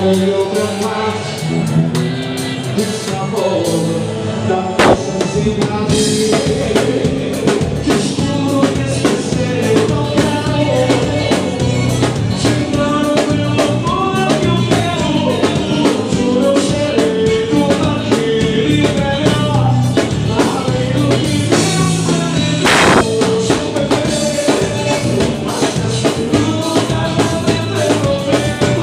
e outra face desse amor da nossa cidade. Te juro que esquecer não quero. Te dando meu amor que eu quero. Juro eu serei tudo aquilo e melhor, além do que Deus super bem. Mas essa luta não me devolvendo.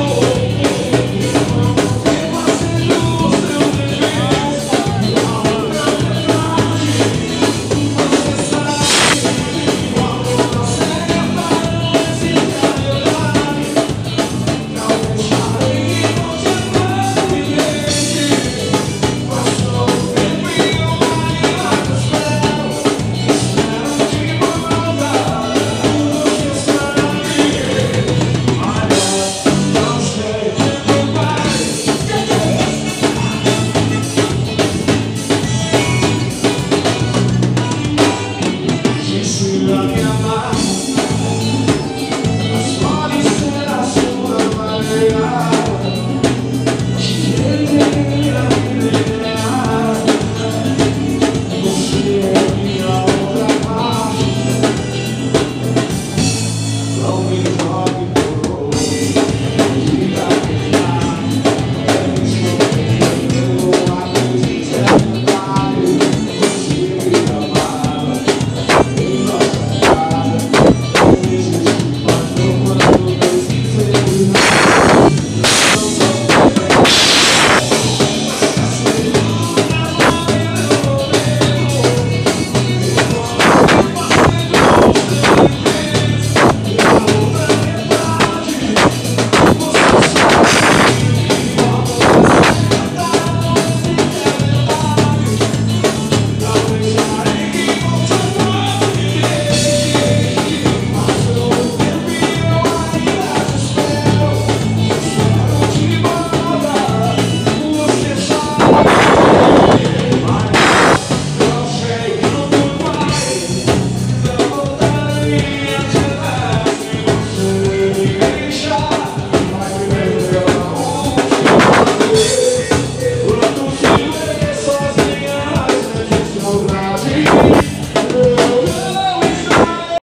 Não me jogue